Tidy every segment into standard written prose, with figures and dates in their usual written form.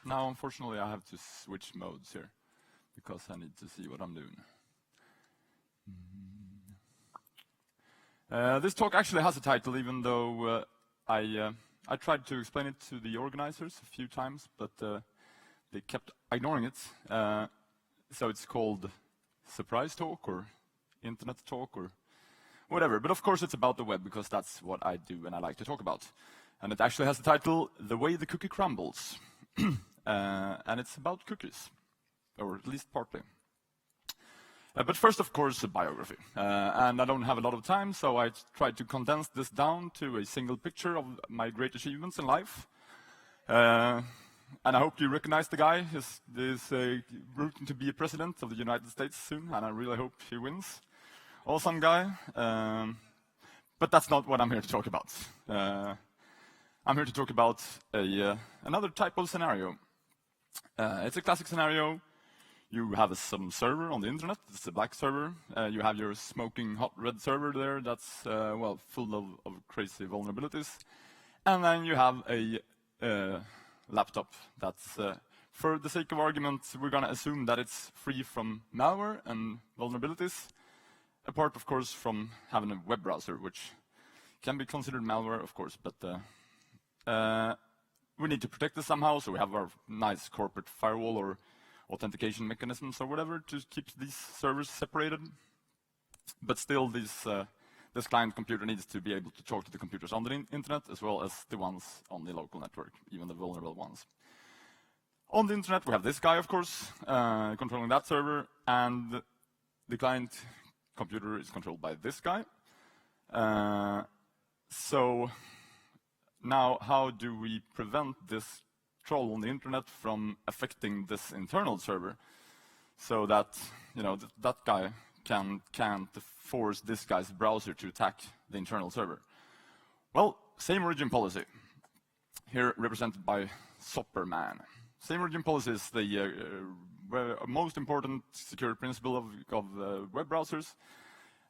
Now, unfortunately, I have to switch modes here because I need to see what I'm doing. This talk actually has a title, even though I tried to explain it to the organizers a few times, but they kept ignoring it. So it's called Surprise Talk or Internet Talk or whatever. But of course it's about the web because that's what I do and I like to talk about. And it actually has the title, The Way the Cookie Crumbles. And it's about cookies, or at least partly. But first, of course, a biography. And I don't have a lot of time, so I tried to condense this down to a single picture of my great achievements in life. And I hope you recognize the guy. He's rooting to be a president of the United States soon, and I really hope he wins. Awesome guy. But that's not what I'm here to talk about. I'm here to talk about another type of scenario. It's a classic scenario. You have some server on the internet. It's a black server. You have your smoking hot red server there that's well, full of crazy vulnerabilities. And then you have a laptop that's, for the sake of argument, we're going to assume that it's free from malware and vulnerabilities, apart, of course, from having a web browser, which can be considered malware, of course, but we need to protect this somehow, so we have our nice corporate firewall or authentication mechanisms or whatever to keep these servers separated. But still, this client computer needs to be able to talk to the computers on the internet as well as the ones on the local network, even the vulnerable ones. On the internet, we have this guy, of course, controlling that server, and the client computer is controlled by this guy. So now, how do we prevent this troll on the internet from affecting this internal server, so that that guy can't force this guy's browser to attack the internal server? Well, same origin policy, here represented by Sopperman. Same origin policy is the most important security principle of web browsers,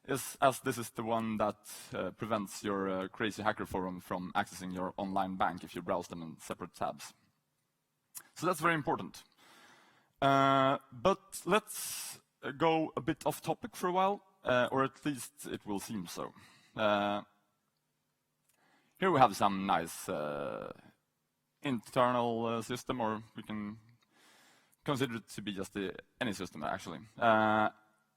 as this is the one that prevents your crazy hacker forum from accessing your online bank if you browse them in separate tabs. So that's very important. But let's go a bit off topic for a while, or at least it will seem so. Here we have some nice internal system, or we can consider it to be just any system, actually.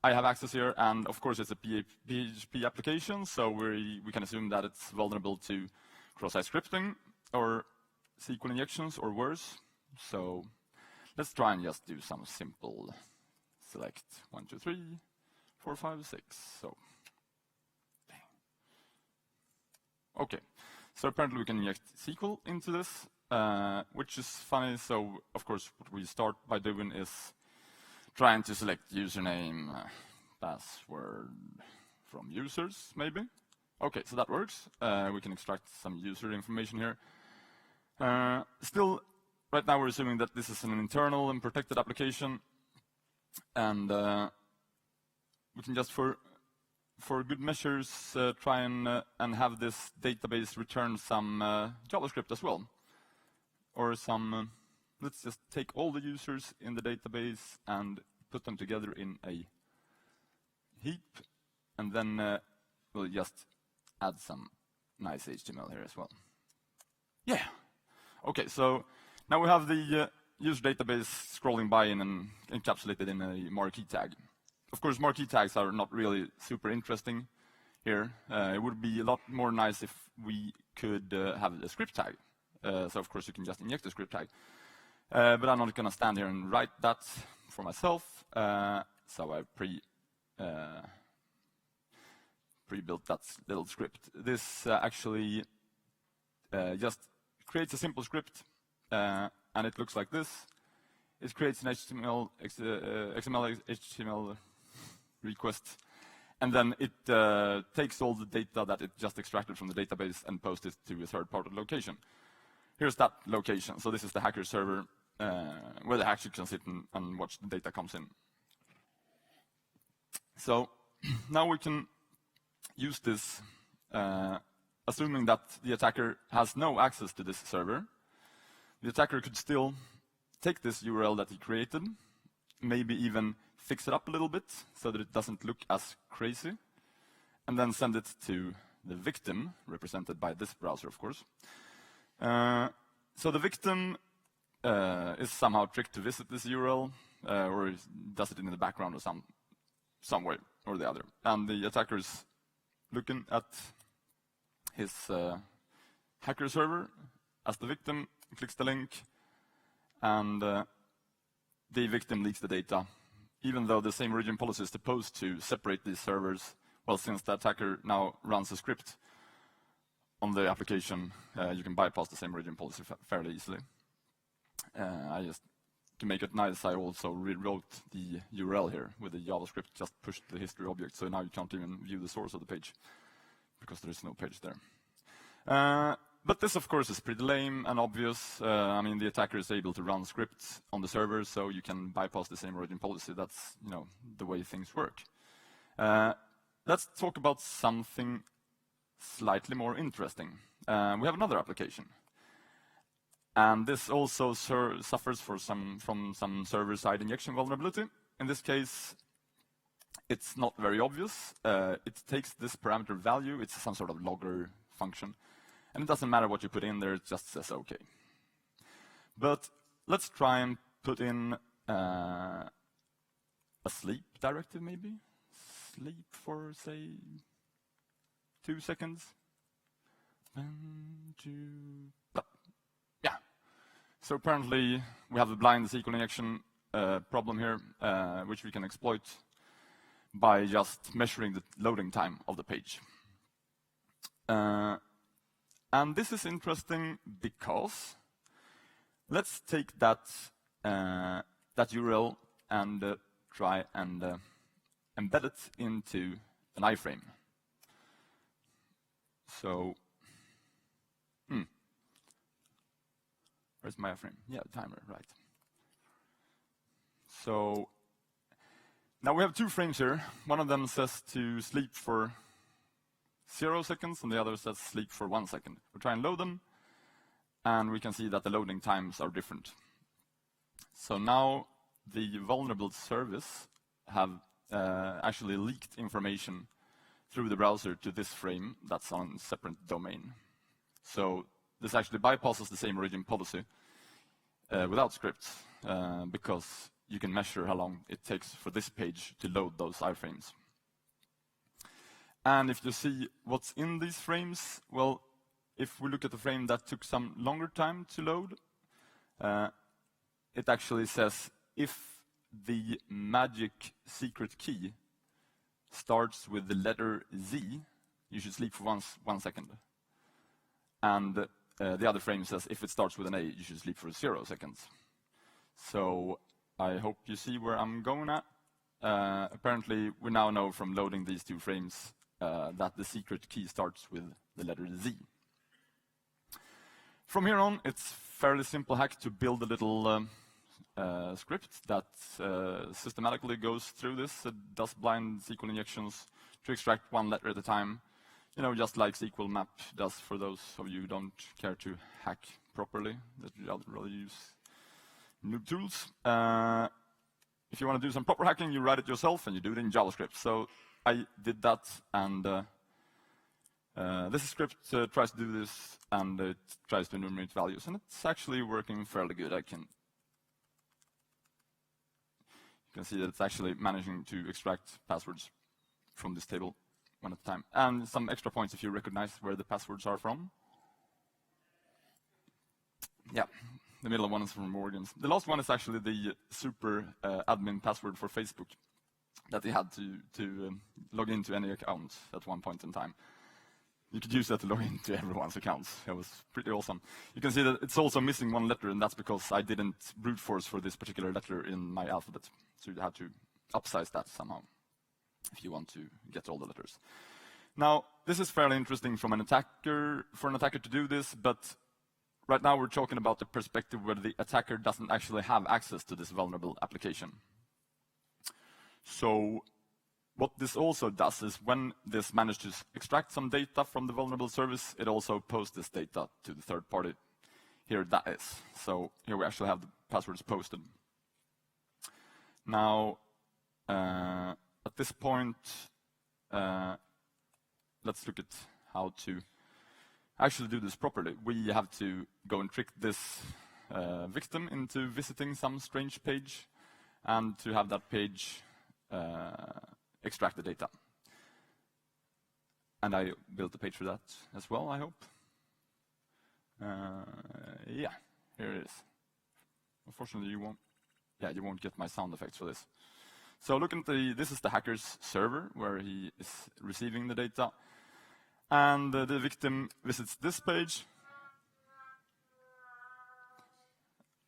I have access here, and of course it's a PHP application, so we can assume that it's vulnerable to cross-site scripting or SQL injections or worse. So let's try and just do some simple select 1, 2, 3, 4, 5, 6. So okay, so apparently we can inject SQL into this, which is funny. So of course what we start by doing is trying to select username, password from users, maybe. Okay, so that works. We can extract some user information here. Still, right now we're assuming that this is an internal and protected application, and we can just, for good measures, try and have this database return some JavaScript as well, or some. Let's just take all the users in the database and put them together in a heap, and then we'll just add some nice HTML here as well. Yeah. Okay, so now we have the user database scrolling by and encapsulated in a marquee tag. Of course, marquee tags are not really super interesting here. It would be a lot more nice if we could have a script tag. So of course you can just inject a script tag. But I'm not going to stand here and write that for myself. So I pre-built that little script. This actually just creates a simple script, and it looks like this. It creates an HTML request, and then it takes all the data that it just extracted from the database and posts it to a third-party location. Here's that location. So this is the hacker server where the hacker can sit and watch the data comes in. So now we can use this, assuming that the attacker has no access to this server. The attacker could still take this URL that he created, maybe even fix it up a little bit so that it doesn't look as crazy, and then send it to the victim, represented by this browser, of course. So the victim is somehow tricked to visit this URL, or does it in the background or some way or the other. And the attacker is looking at his hacker server as the victim, clicks the link, and the victim leaks the data, even though the same origin policy is supposed to separate these servers. Well, since the attacker now runs a script on the application, you can bypass the same origin policy fairly easily. To make it nice, I also rewrote the URL here with the JavaScript, just pushed the history object, so now you can't even view the source of the page, because there is no page there. But this, of course, is pretty lame and obvious. I mean, the attacker is able to run scripts on the server, so you can bypass the same origin policy. That's, the way things work. Let's talk about something slightly more interesting. We have another application. And this also suffers from some server-side injection vulnerability. In this case, it's not very obvious. It takes this parameter value. It's some sort of logger function. And it doesn't matter what you put in there. It just says OK. But let's try and put in a sleep directive, maybe. Sleep for, say, 2 seconds. 1, 2, yeah. So apparently, we have a blind SQL injection problem here, which we can exploit by just measuring the loading time of the page. And this is interesting because let's take that URL and try and embed it into an iframe. So, where's my iframe? Yeah, timer, right. So, now we have 2 frames here. One of them says to sleep for 0 seconds, and the other says sleep for 1 second. We'll try and load them, and we can see that the loading times are different. So now the vulnerable service have actually leaked information through the browser to this frame that's on a separate domain. So this actually bypasses the same origin policy without scripts, because you can measure how long it takes for this page to load those iframes. And if you see what's in these frames, well, if we look at the frame that took some longer time to load, it actually says if the magic secret key starts with the letter Z, you should sleep for 1 second. And the other frame says if it starts with an A, you should sleep for 0 seconds. So I hope you see where I'm going at. Apparently, we now know from loading these 2 frames that the secret key starts with the letter Z. From here on, it's fairly simple hack to build a little script that systematically goes through this. It does blind SQL injections to extract 1 letter at a time, just like SQL map does for those of you who don't care to hack properly, that you rather use noob tools. If you want to do some proper hacking, you write it yourself and you do it in JavaScript. So I did that, and this script tries to do this, and it tries to enumerate values, and it's actually working fairly good. You can see that it's actually managing to extract passwords from this table one at a time. And some extra points if you recognize where the passwords are from. Yeah, the middle one is from Morgan's. The last one is actually the super admin password for Facebook that they had to log into any account at one point in time. You could use that to log into everyone's accounts. It was pretty awesome. You can see that it's also missing 1 letter, and that's because I didn't brute force for this particular letter in my alphabet. So you have to upsize that somehow if you want to get all the letters. Now, this is fairly interesting for an attacker to do this, but right now we're talking about the perspective where the attacker doesn't actually have access to this vulnerable application. So what this also does is when this manages to extract some data from the vulnerable service, it also posts this data to the third party. Here that is. So here we actually have the passwords posted. Now, at this point, let's look at how to actually do this properly. We have to go and trick this victim into visiting some strange page, and to have that page extract the data. And I built a page for that as well, I hope. Yeah, here it is. Unfortunately, you won't get my sound effects for this. So look at this is the hacker's server where he is receiving the data. And the victim visits this page.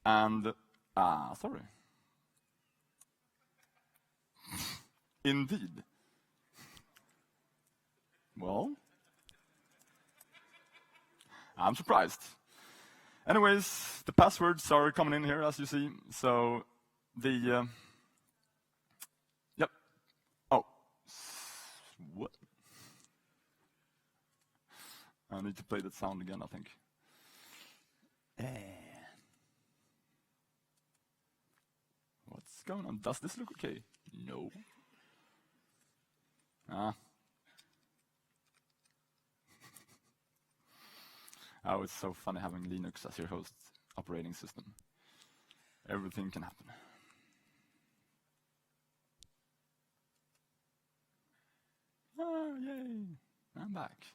And, sorry. Indeed. Well, I'm surprised. Anyways, the passwords are coming in here, as you see. So the yep. Oh, what? I need to play that sound again, I think. What's going on? Does this look okay? No. Oh, it's so funny having Linux as your host operating system. Everything can happen. Oh, yay! I'm back.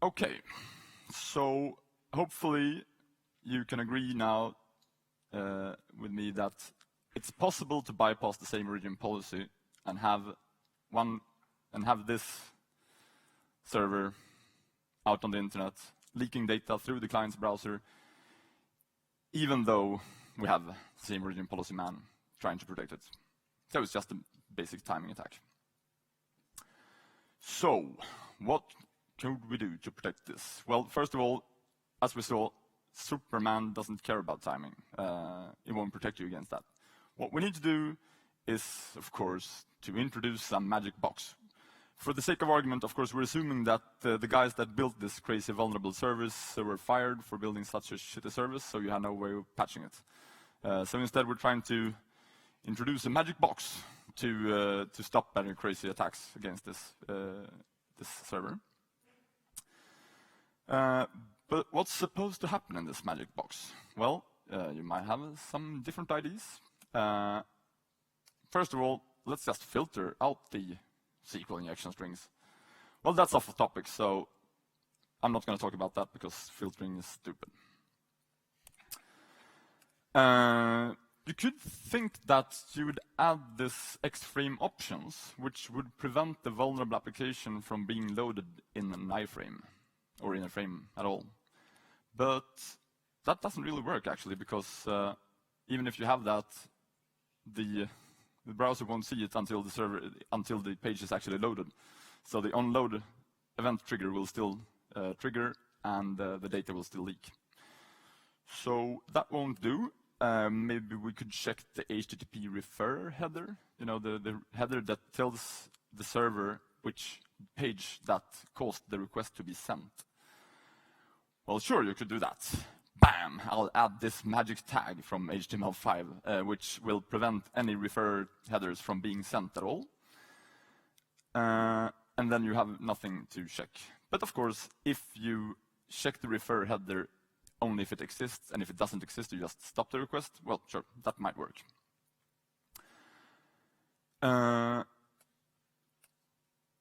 Okay, so hopefully you can agree now with me that it's possible to bypass the same origin policy and have this server out on the internet leaking data through the client's browser, even though we have the same origin policy man trying to protect it. So it's just a basic timing attack. So what could we do to protect this? Well, first of all, as we saw, Superman doesn't care about timing. It won't protect you against that. What we need to do is, of course, to introduce some magic box. For the sake of argument, of course, we're assuming that the guys that built this crazy vulnerable service were fired for building such a shitty service, so you have no way of patching it. So instead, we're trying to introduce a magic box to stop any crazy attacks against this server. But what's supposed to happen in this magic box? Well, you might have some different ideas. First of all, let's just filter out the SQL injection strings. Well, that's off the topic, so I'm not going to talk about that because filtering is stupid. You could think that you would add this X-frame options, which would prevent the vulnerable application from being loaded in an iframe, or in a frame at all. But that doesn't really work, actually, because even if you have that, the browser won't see it until the page is actually loaded. So the onload event trigger will still trigger, and the data will still leak. So that won't do. Maybe we could check the HTTP referrer header, the header that tells the server which page that caused the request to be sent. Well, sure, you could do that. Bam! I'll add this magic tag from HTML5, which will prevent any referrer headers from being sent at all. And then you have nothing to check. But of course, if you check the referrer header only if it exists, and if it doesn't exist, you just stop the request, well, sure, that might work.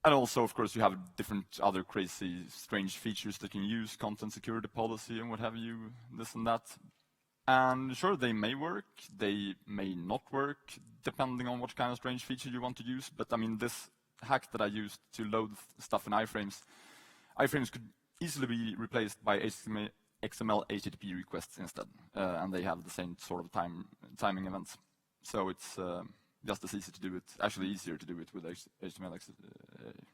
And also, of course, you have different other crazy, strange features that you can use, content security policy and what have you, this and that. And sure, they may work, they may not work, depending on what kind of strange feature you want to use. But I mean, this hack that I used to load stuff in iframes could easily be replaced by XML HTTP requests instead. And they have the same sort of timing events. So it's just as easy to do it, actually easier to do it with HTML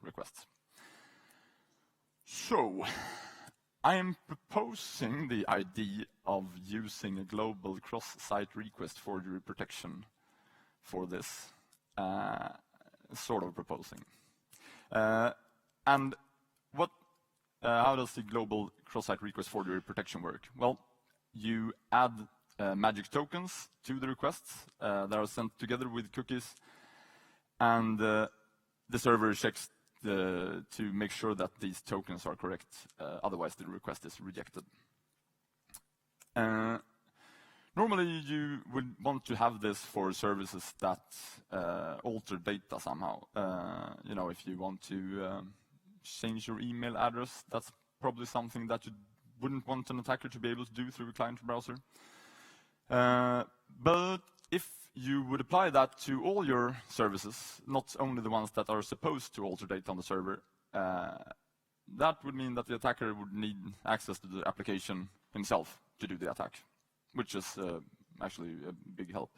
requests. So, I am proposing the idea of using a global cross-site request forgery protection for this. Sort of proposing. And what how does the global cross-site request forgery protection work? Well, you add magic tokens to the requests that are sent together with cookies, and the server checks to make sure that these tokens are correct. Otherwise, the request is rejected. Normally, you would want to have this for services that alter data somehow. If you want to change your email address, that's probably something that you wouldn't want an attacker to be able to do through a client browser. But if you would apply that to all your services, not only the ones that are supposed to alter data on the server, that would mean that the attacker would need access to the application himself to do the attack, which is actually a big help.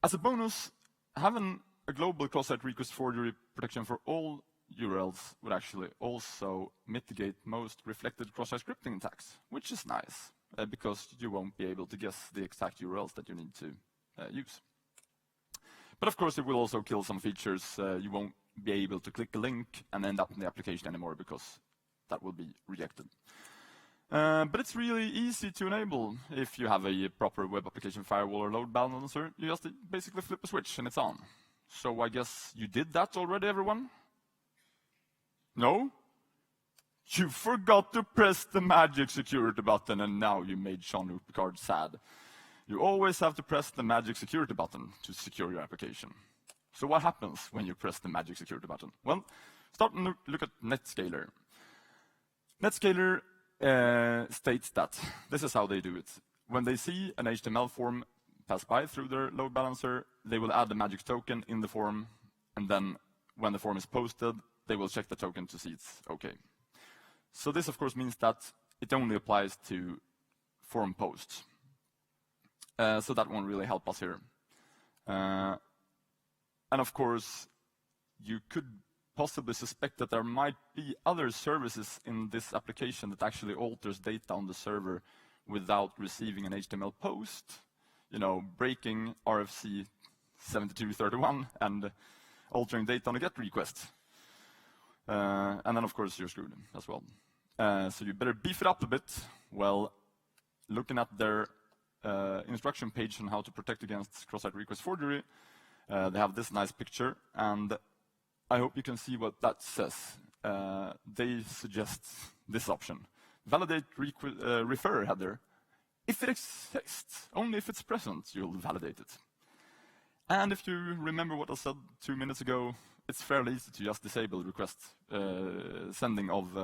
As a bonus, having a global cross-site request forgery protection for all URLs would actually also mitigate most reflected cross-site scripting attacks, which is nice, because you won't be able to guess the exact URLs that you need to use. But of course, it will also kill some features. You won't be able to click a link and end up in the application anymore, because that will be rejected. But it's really easy to enable if you have a proper web application firewall or load balancer. You just basically flip a switch and it's on. So I guess you did that already, everyone? No? You forgot to press the magic security button, and now you made Jean-Luc Picard sad. You always have to press the magic security button to secure your application. So what happens when you press the magic security button? Well, start and look at Netscaler. Netscaler states that this is how they do it. When they see an HTML form pass by through their load balancer, they will add the magic token in the form, and then when the form is posted, they will check the token to see it's okay. So this, of course, means that it only applies to form posts. So that won't really help us here. And of course, you could possibly suspect that there might be other services in this application that actually alters data on the server without receiving an HTML post. Breaking RFC 7231 and altering data on a GET request. And then, of course, you're screwed as well. So you better beef it up a bit. Well, looking at their instruction page on how to protect against cross-site request forgery, they have this nice picture, and I hope you can see what that says. They suggest this option. Validate refer header. If it exists, only if it's present, you'll validate it. And if you remember what I said 2 minutes ago, it's fairly easy to just disable request sending of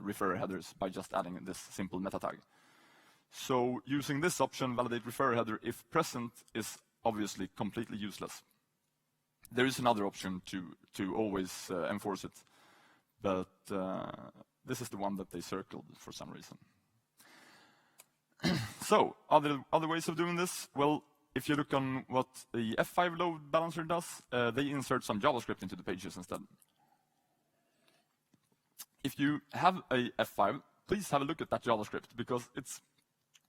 refer headers by just adding this simple meta tag. So using this option, validate refer header, if present, is obviously completely useless. There is another option to always enforce it, but this is the one that they circled for some reason. So, other ways of doing this? Well, if you look on what the F5 load balancer does, they insert some JavaScript into the pages instead. If you have a F5, please have a look at that JavaScript, because it's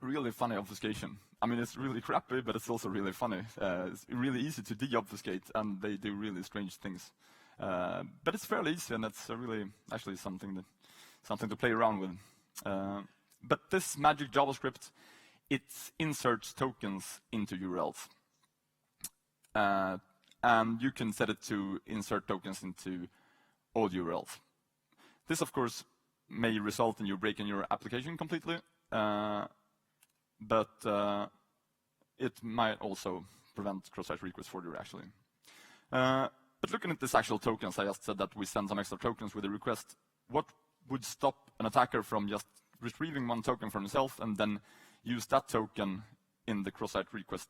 really funny obfuscation. I mean, it's really crappy, but it's also really funny. It's really easy to de-obfuscate, and they do really strange things. But it's fairly easy, and it's really actually something to play around with. But this magic JavaScript, it inserts tokens into URLs. And you can set it to insert tokens into all URLs. This, of course, may result in you breaking your application completely, but it might also prevent cross-site request forgery, actually. But looking at this actual tokens, I just said that we send some extra tokens with a request. What would stop an attacker from just retrieving one token from himself and then use that token in the cross-site request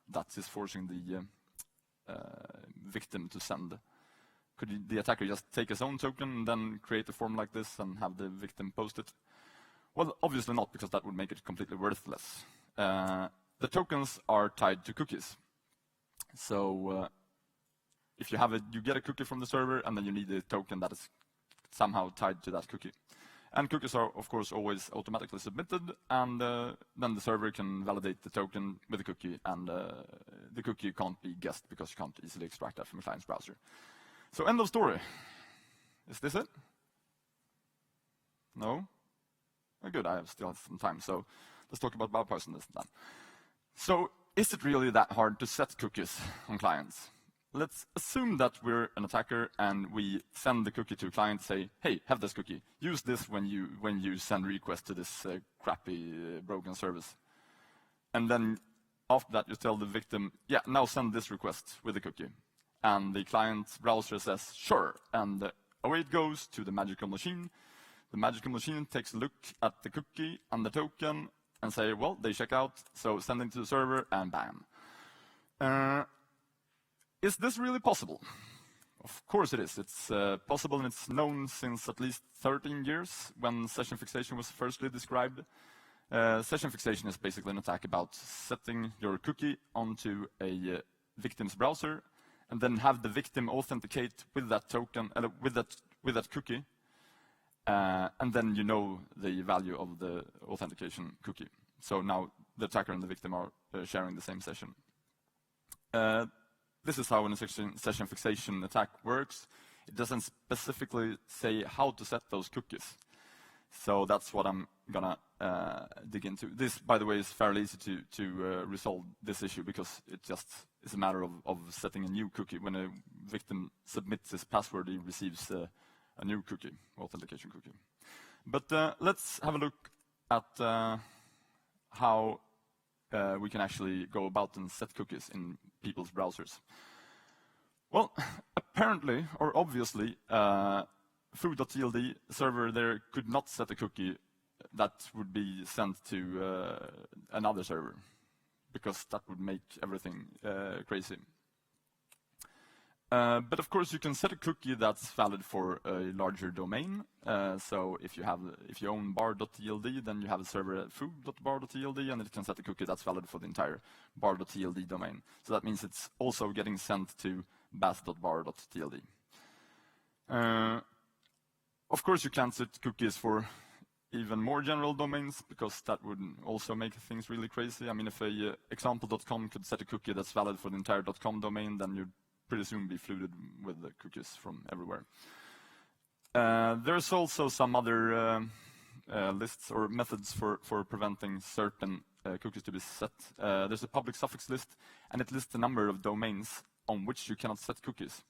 that is forcing the victim to send? Could the attacker just take his own token and then create a form like this and have the victim post it? Well, obviously not, because that would make it completely worthless. The tokens are tied to cookies. So if you get a cookie from the server, and then you need a token that is somehow tied to that cookie. And cookies are, of course, always automatically submitted, and then the server can validate the token with the cookie, and the cookie can't be guessed because you can't easily extract that from a client's browser. So end of story. Is this it? No? Oh, good, I still have some time, so let's talk about bipartisanship then. So, is it really that hard to set cookies on clients? Let's assume that we're an attacker and we send the cookie to a client, say, hey, have this cookie. Use this when you send requests to this crappy, broken service. And then after that, you tell the victim, yeah, now send this request with the cookie. And the client browser says, sure. And away it goes to the magical machine. The magical machine takes a look at the cookie and the token and say, well, they check out, so send it to the server, and bam. Is this really possible? Of course it is. It's possible, and it's known since at least 13 years when session fixation was firstly described. Session fixation is basically an attack about setting your cookie onto a victim's browser and then have the victim authenticate with that token, with that cookie, and then you know the value of the authentication cookie. So now the attacker and the victim are sharing the same session. This is how a session fixation attack works. It doesn't specifically say how to set those cookies. So that's what I'm gonna dig into. This, by the way, is fairly easy to resolve this issue because it just is a matter of setting a new cookie. When a victim submits his password, he receives a new cookie, authentication cookie. But let's have a look at how we can actually go about and set cookies in people's browsers. Well, apparently, or obviously, foo.tld server there could not set a cookie that would be sent to another server, because that would make everything crazy. But of course, you can set a cookie that's valid for a larger domain. So if you own bar.tld, then you have a server at foo.bar.tld, and it can set a cookie that's valid for the entire bar.tld domain. So that means it's also getting sent to bath.bar.tld. Of course, you can't set cookies for even more general domains, because that would also make things really crazy. I mean, if a example.com could set a cookie that's valid for the entire .com domain, then you'd pretty soon be flooded with the cookies from everywhere. There's also some other lists or methods for preventing certain cookies to be set. There's a public suffix list, and it lists a number of domains on which you cannot set cookies,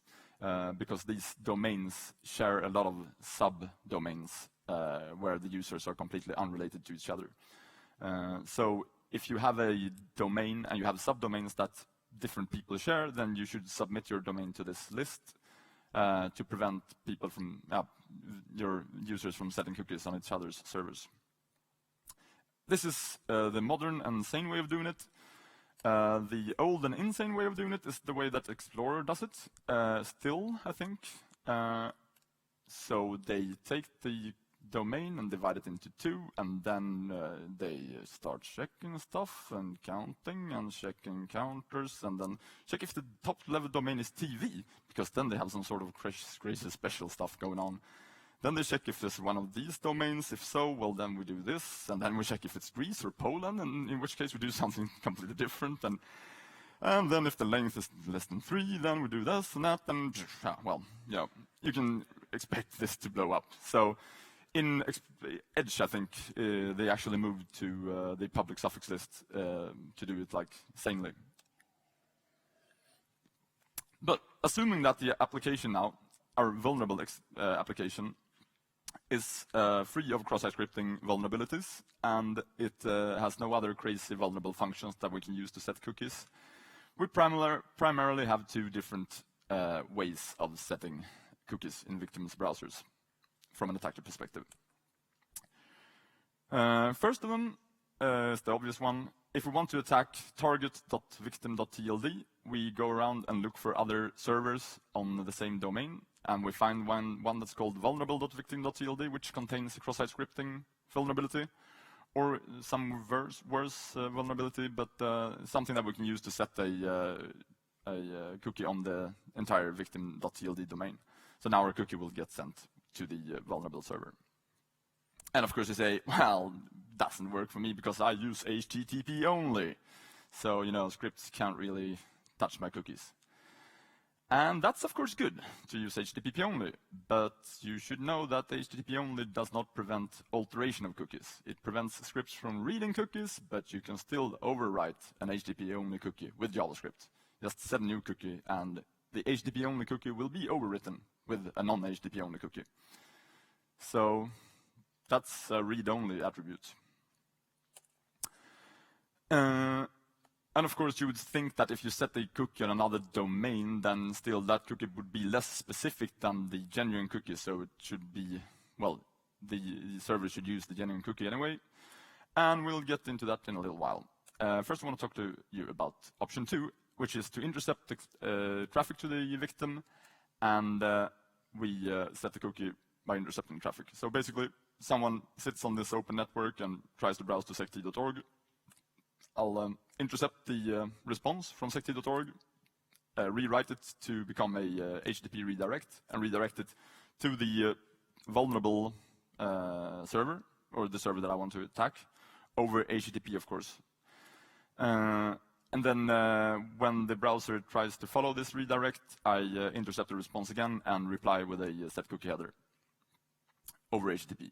because these domains share a lot of subdomains where the users are completely unrelated to each other. So if you have a domain and you have subdomains that different people share, then you should submit your domain to this list to prevent people from, your users from setting cookies on each other's servers. This is the modern and sane way of doing it. The old and insane way of doing it is the way that Explorer does it, still, I think. So they take the domain and divide it into two, and then they start checking stuff and counting and checking counters, and then check if the top level domain is TV, because then they have some sort of crazy special stuff going on. Then they check if there's one of these domains. If so, well, then we do this, and then we check if it's Greece or Poland, and in which case we do something completely different. And then if the length is less than 3, then we do this and that, and well, yeah, you can expect this to blow up. So in Edge, I think, they actually moved to the public suffix list to do it like sanely. But assuming that the application now, our vulnerable application, is free of cross-site scripting vulnerabilities, and it has no other crazy vulnerable functions that we can use to set cookies, we primarily have two different ways of setting cookies in victims' browsers from an attacker perspective. First of them is the obvious one. If we want to attack target.victim.tld, we go around and look for other servers on the same domain, and we find one that's called vulnerable.victim.tld, which contains a cross-site scripting vulnerability, or some worse vulnerability, but something that we can use to set a cookie on the entire victim.tld domain. So now our cookie will get sent to the vulnerable server. And of course you say, well, doesn't work for me because I use HTTP only. So, scripts can't really touch my cookies. And that's of course good to use HTTP only, but you should know that HTTP only does not prevent alteration of cookies. It prevents scripts from reading cookies, but you can still overwrite an HTTP only cookie with JavaScript. Just set a new cookie and the HTTP only cookie will be overwritten with a non-HTTP only cookie. So that's a read-only attribute. And of course, you would think that if you set a cookie on another domain, then still that cookie would be less specific than the genuine cookie. So it should be, well, the server should use the genuine cookie anyway. And we'll get into that in a little while. First, I want to talk to you about option 2, which is to intercept traffic to the victim. And we set the cookie by intercepting traffic. So basically, someone sits on this open network and tries to browse to sect.org. I'll intercept the response from sect.org, rewrite it to become a HTTP redirect, and redirect it to the vulnerable server, or the server that I want to attack, over HTTP, of course. And then when the browser tries to follow this redirect, I intercept the response again and reply with a set cookie header over HTTP.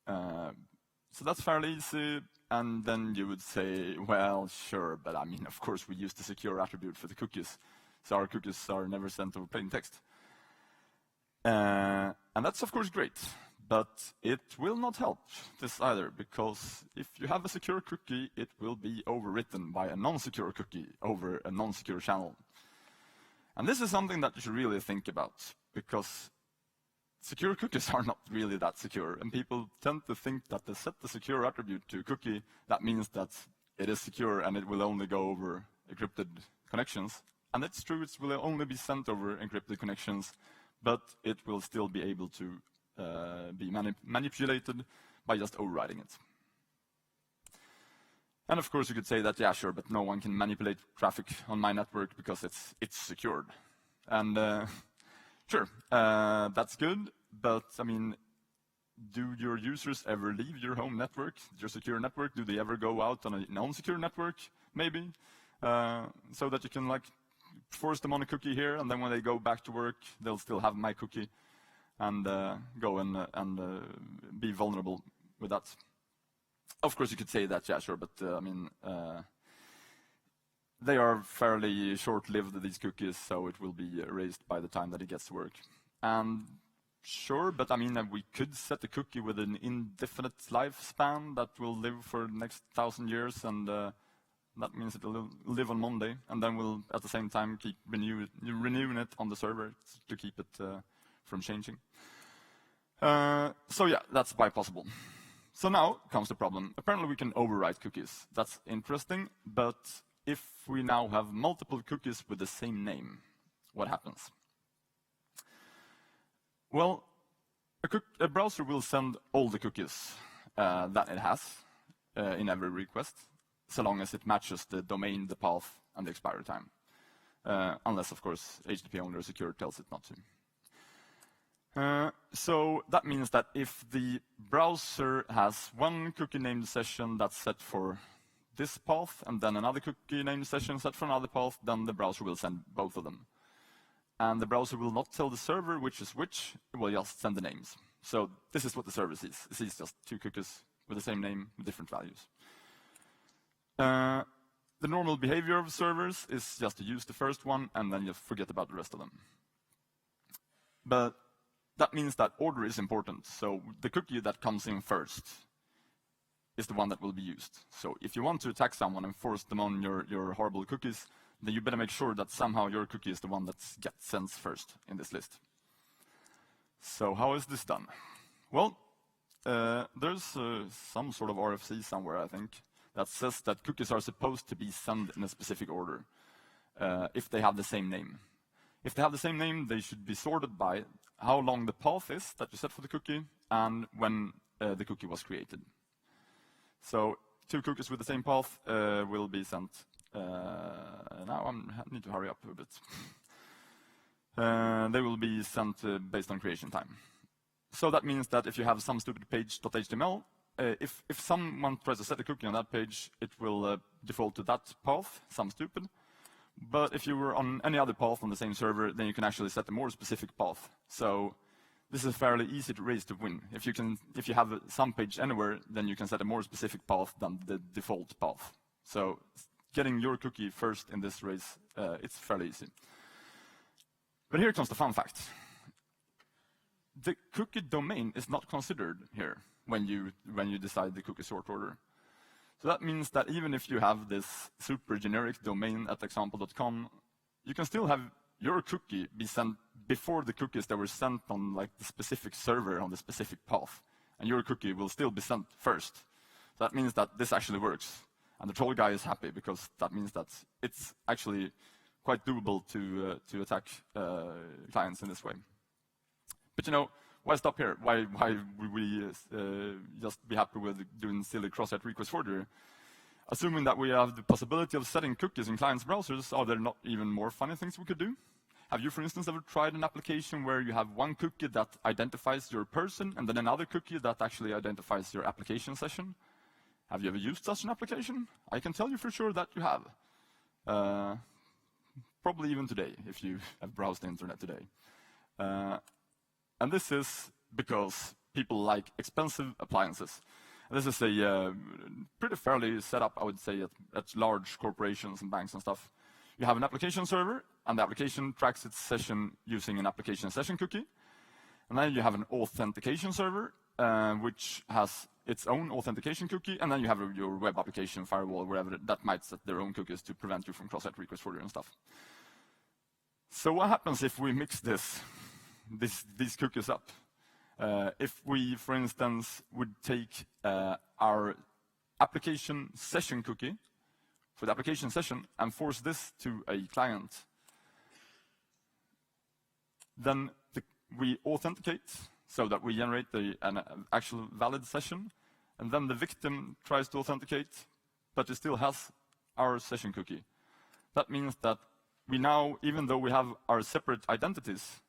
So that's fairly easy. And then you would say, well, sure, but I mean, of course, we use the secure attribute for the cookies. So our cookies are never sent over plain text. And that's, of course, great. But it will not help this either, because if you have a secure cookie, it will be overwritten by a non-secure cookie over a non-secure channel. And this is something that you should really think about, because secure cookies are not really that secure, and people tend to think that they set the secure attribute to a cookie, that means that it is secure and it will only go over encrypted connections. And it's true, it will only be sent over encrypted connections, but it will still be able to be manipulated by just overriding it. And of course you could say that, yeah, sure, but no one can manipulate traffic on my network because it's secured. And sure, that's good, but I mean, do your users ever leave your home network, your secure network? Do they ever go out on a non-secure network, maybe? So that you can like force them on a cookie here, and then when they go back to work, they'll still have my cookie and go and be vulnerable with that. Of course, you could say that, yeah, sure, but I mean, they are fairly short-lived, these cookies, so it will be erased by the time that it gets to work. And sure, but I mean, we could set a cookie with an indefinite lifespan that will live for the next 1,000 years, and that means it will live on Monday, and then we'll, at the same time, keep renewing it on the server to keep it from changing. So yeah, that's quite possible. So now comes the problem. Apparently we can overwrite cookies. That's interesting, but if we now have multiple cookies with the same name, what happens? Well, a browser will send all the cookies that it has in every request, so long as it matches the domain, the path, and the expiry time. Unless, of course, HTTP only or secure tells it not to. So that means that if the browser has one cookie named session that's set for this path, and then another cookie named session set for another path, then the browser will send both of them. And the browser will not tell the server which is which, it will just send the names. So this is what the server sees. It sees just two cookies with the same name with different values. The normal behavior of servers is just to use the first one and then just forget about the rest of them. But that means that order is important. So the cookie that comes in first is the one that will be used. So if you want to attack someone and force them on your horrible cookies, then you better make sure that somehow your cookie is the one that gets sent first in this list. So how is this done? Well, there's some sort of RFC somewhere, I think, that says that cookies are supposed to be sent in a specific order if they have the same name. If they have the same name, they should be sorted by how long the path is that you set for the cookie and when the cookie was created. So two cookies with the same path will be sent. Now I need to hurry up a bit. They will be sent based on creation time. So that means that if you have some stupid page.html, if someone tries to set a cookie on that page, it will default to that path, some stupid. But if you were on any other path on the same server, then you can actually set a more specific path. So this is a fairly easy race to win. If you have some page anywhere, then you can set a more specific path than the default path. So getting your cookie first in this race, it's fairly easy. But here comes the fun fact. The cookie domain is not considered here when you decide the cookie sort order. So that means that even if you have this super generic domain at example.com, you can still have your cookie be sent before the cookies that were sent on like the specific server on the specific path. And your cookie will still be sent first. So that means that this actually works. And the troll guy is happy because that means that it's actually quite doable to attack clients in this way. But why stop here? Why would we just be happy with doing silly cross-site request forgery? Assuming that we have the possibility of setting cookies in clients' browsers, are there not even more funny things we could do? Have you, for instance, ever tried an application where you have one cookie that identifies your person and then another cookie that actually identifies your application session? Have you ever used such an application? I can tell you for sure that you have. Probably even today, if you have browsed the internet today. And this is because people like expensive appliances. And this is a pretty fairly set up, I would say, at large corporations and banks and stuff. You have an application server, and the application tracks its session using an application session cookie. And then you have an authentication server, which has its own authentication cookie, and then you have your web application firewall, wherever that might set their own cookies to prevent you from cross-site request forgery and stuff. So what happens if we mix these cookies up? If we, for instance, would take our application session cookie for the application session and force this to a client, then we authenticate so that we generate an actual valid session, and then the victim tries to authenticate, but it still has our session cookie. That means that we now, even though we have our separate identities,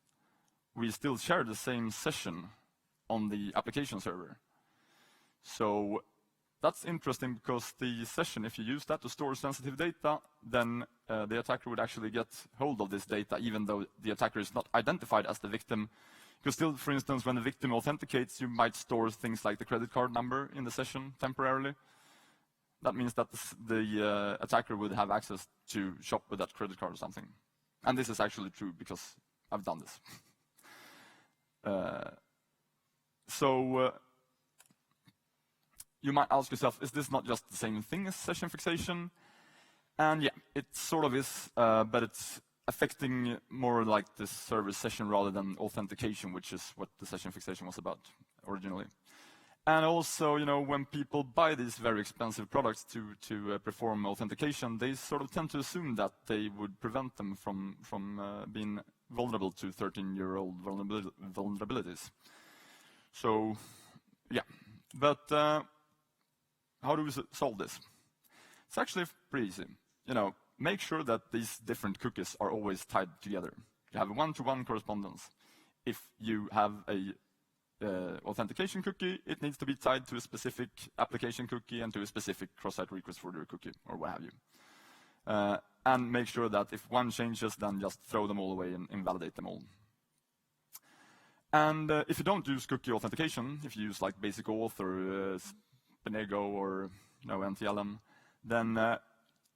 we still share the same session on the application server. So that's interesting because the session, if you use that to store sensitive data, then the attacker would actually get hold of this data, even though the attacker is not identified as the victim. Because still, for instance, when the victim authenticates, you might store things like the credit card number in the session temporarily. That means that the attacker would have access to shop with that credit card or something. And this is actually true because I've done this. So you might ask yourself, is this not just the same thing as session fixation? And yeah, it sort of is, but it's affecting more like the server session rather than authentication, which is what the session fixation was about originally. And also, when people buy these very expensive products to perform authentication, they sort of tend to assume that they would prevent them from being vulnerable to 13-year-old vulnerabilities. So, yeah. But how do we solve this? It's actually pretty easy. Make sure that these different cookies are always tied together. You have a one-to-one correspondence. If you have a authentication cookie, it needs to be tied to a specific application cookie and to a specific cross-site request forgery cookie, or what have you. And make sure that if one changes, then just throw them all away and invalidate them all. And if you don't use cookie authentication, if you use like basic auth or Spinego or NTLM, then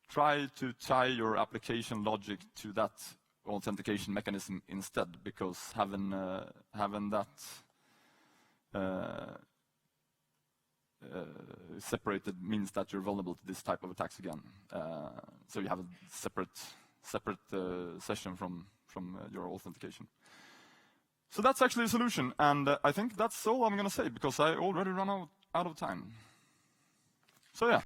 try to tie your application logic to that authentication mechanism instead, because having that separated means that you're vulnerable to this type of attacks again. So you have a separate session from your authentication. So that's actually a solution, and I think that's all I'm going to say, because I already run out of time. So yeah.